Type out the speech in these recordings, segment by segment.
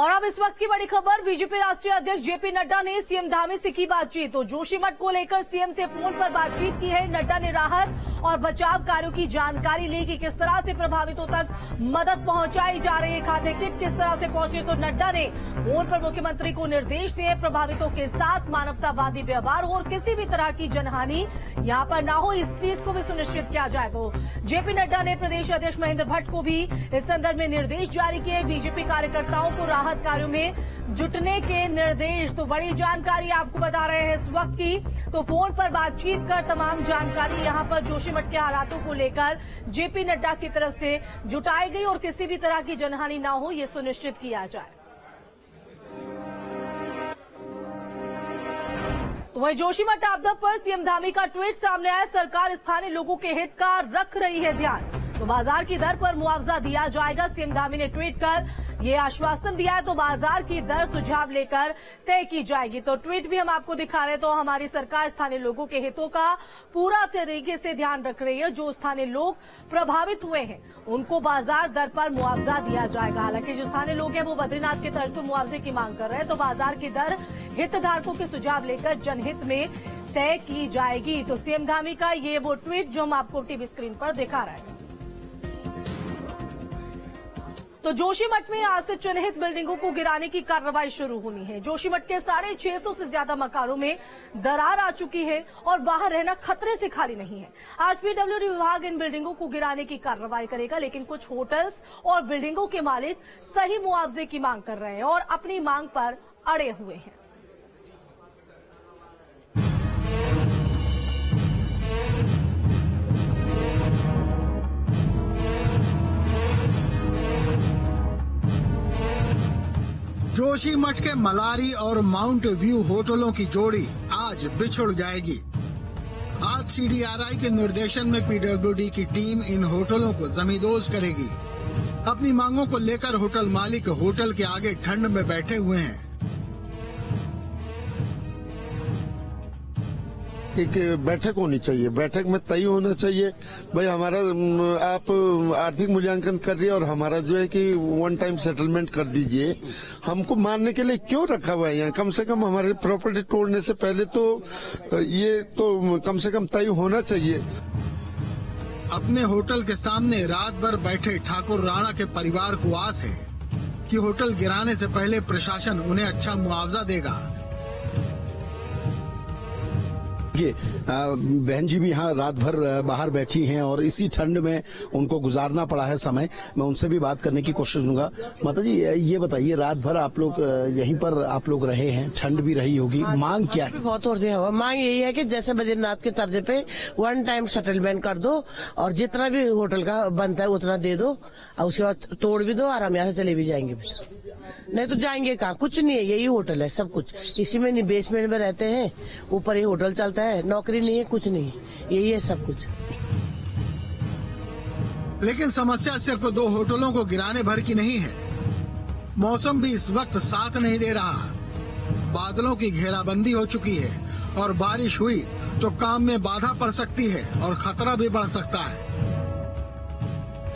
और अब इस वक्त की बड़ी खबर, बीजेपी राष्ट्रीय अध्यक्ष जेपी नड्डा ने सीएम धामी से की बातचीत। तो जोशीमठ को लेकर सीएम से फोन पर बातचीत की है। नड्डा ने राहत और बचाव कार्यों की जानकारी ली कि किस तरह से प्रभावितों तक मदद पहुंचाई जा रही है, खाद्य किट किस तरह से पहुंचे। तो नड्डा ने फोन पर मुख्यमंत्री को निर्देश दिए प्रभावितों के साथ मानवतावादी व्यवहार हो और किसी भी तरह की जनहानि यहां पर ना हो, इस चीज को भी सुनिश्चित किया जाए। तो जेपी नड्डा ने प्रदेश अध्यक्ष महेंद्र भट्ट को भी इस संदर्भ में निर्देश जारी किए। बीजेपी कार्यकर्ताओं को राहत कार्यों में जुटने के निर्देश। तो बड़ी जानकारी आपको बता रहे हैं इस वक्त की। तो फोन पर बातचीत कर तमाम जानकारी यहां पर जोशीमठ के हालातों को लेकर जेपी नड्डा की तरफ से जुटाई गई और किसी भी तरह की जनहानि ना हो, यह सुनिश्चित किया जाए। तो वहीं जोशीमठ आपदा पर सीएम धामी का ट्वीट सामने आया। सरकार स्थानीय लोगों के हित का रख रही है ध्यान, तो बाजार की दर पर मुआवजा दिया जाएगा। सीएम धामी ने ट्वीट कर यह आश्वासन दिया है। तो बाजार की दर सुझाव लेकर तय की जाएगी। तो ट्वीट भी हम आपको दिखा रहे हैं। तो हमारी सरकार स्थानीय लोगों के हितों का पूरा तरीके से ध्यान रख रही है। जो स्थानीय लोग प्रभावित हुए हैं उनको बाजार दर पर मुआवजा दिया जाएगा। हालांकि जो स्थानीय लोग हैं वो बद्रीनाथ के तर्ज पर मुआवजे की मांग कर रहे हैं। तो बाजार की दर हितधारकों के सुझाव लेकर जनहित में तय की जाएगी। तो सीएम धामी का ये वो ट्वीट जो हम आपको टीवी स्क्रीन पर दिखा रहे हैं। तो जोशीमठ में आज से चिन्हित बिल्डिंगों को गिराने की कार्रवाई शुरू होनी है। जोशीमठ के 650 से ज्यादा मकानों में दरार आ चुकी है और बाहर रहना खतरे से खाली नहीं है। आज पीडब्ल्यूडी विभाग इन बिल्डिंगों को गिराने की कार्रवाई करेगा, लेकिन कुछ होटल्स और बिल्डिंगों के मालिक सही मुआवजे की मांग कर रहे हैं और अपनी मांग पर अड़े हुए हैं। जोशीमठ के मलारी और माउंट व्यू होटलों की जोड़ी आज बिछुड़ जाएगी। आज सीडीआरआई के निर्देशन में पीडब्ल्यूडी की टीम इन होटलों को जमींदोज करेगी। अपनी मांगों को लेकर होटल मालिक होटल के आगे ठंड में बैठे हुए हैं। एक बैठक होनी चाहिए, बैठक में तय होना चाहिए भाई हमारा आप आर्थिक मूल्यांकन कर रही है और हमारा जो है कि वन टाइम सेटलमेंट कर दीजिए। हमको मारने के लिए क्यों रखा हुआ है यहाँ? कम से कम हमारे प्रॉपर्टी तोड़ने से पहले तो ये तो कम से कम तय होना चाहिए। अपने होटल के सामने रात भर बैठे ठाकुर राणा के परिवार को आस है कि होटल गिराने से पहले प्रशासन उन्हें अच्छा मुआवजा देगा। बहन जी भी यहाँ रात भर बाहर बैठी हैं और इसी ठंड में उनको गुजारना पड़ा है समय। मैं उनसे भी बात करने की कोशिश करूंगा। माता जी ये बताइए, रात भर आप लोग यहीं पर आप लोग रहे हैं, ठंड भी रही होगी, मांग क्या है? बहुत हो रही है। मांग यही है कि जैसे बद्रीनाथ के तर्ज पे वन टाइम सेटलमेंट कर दो और जितना भी होटल का बनता है उतना दे दो और उसके बाद तोड़ भी दो और हम यहाँ से चले भी जाएंगे। नहीं तो जाएंगे कहाँ? कुछ नहीं है, यही होटल है सब कुछ। इसी में नहीं, बेसमेंट में रहते हैं, ऊपर ही होटल चलता है, नौकरी नहीं है, कुछ नहीं है, यही है सब कुछ। लेकिन समस्या सिर्फ 2 होटलों को गिराने भर की नहीं है। मौसम भी इस वक्त साथ नहीं दे रहा। बादलों की घेराबंदी हो चुकी है और बारिश हुई तो काम में बाधा पड़ सकती है और खतरा भी बढ़ सकता है।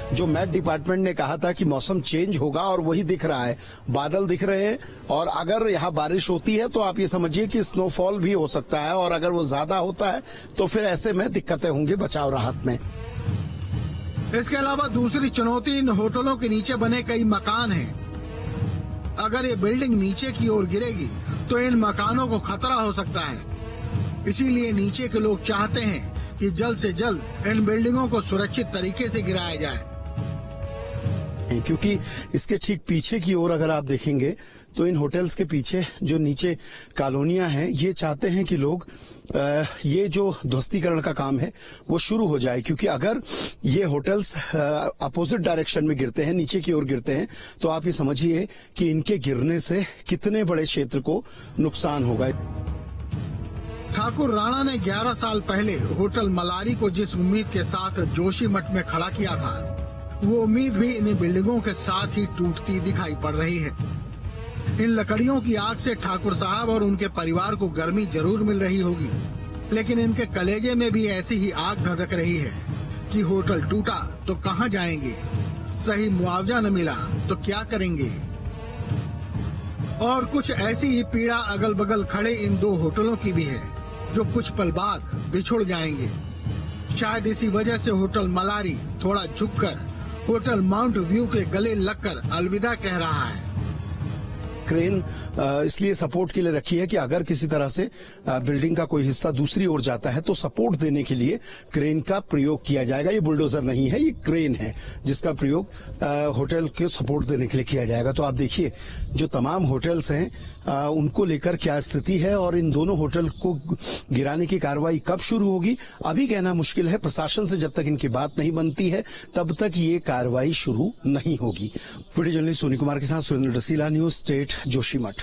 जो मैट डिपार्टमेंट ने कहा था कि मौसम चेंज होगा और वही दिख रहा है, बादल दिख रहे हैं और अगर यहाँ बारिश होती है तो आप ये समझिए कि स्नोफॉल भी हो सकता है और अगर वो ज्यादा होता है तो फिर ऐसे में दिक्कतें होंगी बचाव राहत में। इसके अलावा दूसरी चुनौती इन होटलों के नीचे बने कई मकान हैं। अगर ये बिल्डिंग नीचे की ओर गिरेगी तो इन मकानों को खतरा हो सकता है। इसीलिए नीचे के लोग चाहते हैं कि जल्द से जल्द इन बिल्डिंगों को सुरक्षित तरीके से गिराया जाए। क्योंकि इसके ठीक पीछे की ओर अगर आप देखेंगे तो इन होटल्स के पीछे जो नीचे कॉलोनियां हैं, ये चाहते हैं कि लोग ये जो ध्वस्तीकरण का काम है वो शुरू हो जाए। क्योंकि अगर ये होटल्स अपोजिट डायरेक्शन में गिरते हैं, नीचे की ओर गिरते हैं, तो आप ये समझिए कि इनके गिरने से कितने बड़े क्षेत्र को नुकसान होगा। ठाकुर राणा ने 11 साल पहले होटल मलारी को जिस उम्मीद के साथ जोशीमठ में खड़ा किया था, वो उम्मीद भी इन बिल्डिंगों के साथ ही टूटती दिखाई पड़ रही है। इन लकड़ियों की आग से ठाकुर साहब और उनके परिवार को गर्मी जरूर मिल रही होगी, लेकिन इनके कलेजे में भी ऐसी ही आग धधक रही है कि होटल टूटा तो कहां जाएंगे, सही मुआवजा न मिला तो क्या करेंगे। और कुछ ऐसी ही पीड़ा अगल बगल खड़े इन दो होटलों की भी है, जो कुछ पल बाद बिछुड़ जाएंगे। शायद इसी वजह से होटल मलारी थोड़ा झुककर होटल माउंट व्यू के गले लगकर अलविदा कह रहा है। क्रेन इसलिए सपोर्ट के लिए रखी है कि अगर किसी तरह से बिल्डिंग का कोई हिस्सा दूसरी ओर जाता है तो सपोर्ट देने के लिए क्रेन का प्रयोग किया जाएगा। ये बुलडोजर नहीं है, ये क्रेन है जिसका प्रयोग होटल के सपोर्ट देने के लिए किया जाएगा। तो आप देखिए जो तमाम होटल्स हैं उनको लेकर क्या स्थिति है और इन दोनों होटल को गिराने की कार्रवाई कब शुरू होगी अभी कहना मुश्किल है। प्रशासन से जब तक इनकी बात नहीं बनती है तब तक ये कार्रवाई शुरू नहीं होगी। वीडियो जर्नलिस्ट सोनी कुमार के साथ सुरेंद्र रसीला, न्यूज स्टेट, जोशीमठ।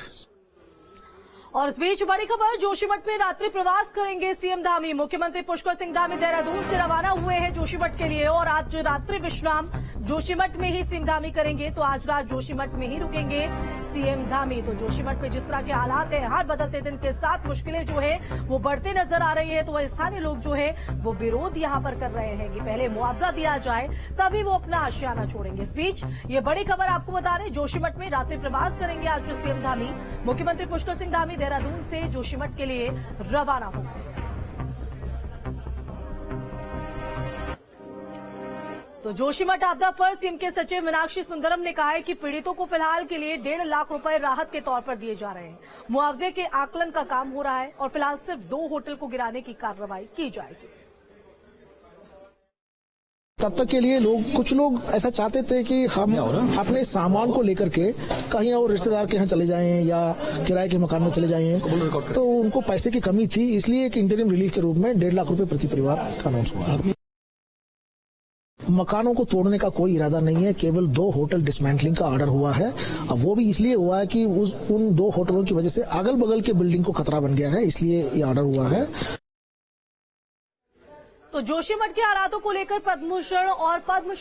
और इस बीच बड़ी खबर, जोशीमठ में रात्रि प्रवास करेंगे सीएम धामी। मुख्यमंत्री पुष्कर सिंह धामी देहरादून से रवाना हुए हैं जोशीमठ के लिए और आज रात्रि विश्राम जोशीमठ में ही सीएम धामी करेंगे। तो आज रात जोशीमठ में ही रुकेंगे सीएम धामी। तो जोशीमठ में जिस तरह के हालात है, हर बदलते दिन के साथ मुश्किलें जो है वो बढ़ते नजर आ रही है। तो वह स्थानीय लोग जो है वो विरोध यहाँ पर कर रहे हैं कि पहले मुआवजा दिया जाए तभी वो अपना आशियाना छोड़ेंगे। इस बीच ये बड़ी खबर आपको बता रहे, जोशीमठ में रात्रि प्रवास करेंगे आज सीएम धामी। मुख्यमंत्री पुष्कर सिंह धामी देहरादून से जोशीमठ के लिए रवाना हो गए। तो जोशीमठ आपदा पर सीएम के सचिव मीनाक्षी सुंदरम ने कहा है कि पीड़ितों को फिलहाल के लिए 1.5 लाख रुपए राहत के तौर पर दिए जा रहे हैं। मुआवजे के आकलन का काम हो रहा है और फिलहाल सिर्फ 2 होटल को गिराने की कार्रवाई की जाएगी। तब तक के लिए कुछ लोग ऐसा चाहते थे कि हम अपने सामान को लेकर के कहीं और रिश्तेदार के यहाँ चले जाएं या किराए के मकान में चले जाएं, तो उनको पैसे की कमी थी, इसलिए एक इंटरिम रिलीफ के रूप में 1.5 लाख रुपए प्रति परिवार का अनाउंस हुआ। मकानों को तोड़ने का कोई इरादा नहीं है, केवल 2 होटल डिसमेंटलिंग का ऑर्डर हुआ है। अब वो भी इसलिए हुआ है कि उन 2 होटलों की वजह से अगल बगल के बिल्डिंग को खतरा बन गया है, इसलिए ये ऑर्डर हुआ है। तो जोशीमठ के हालातों को लेकर पद्मभूषण और पद्म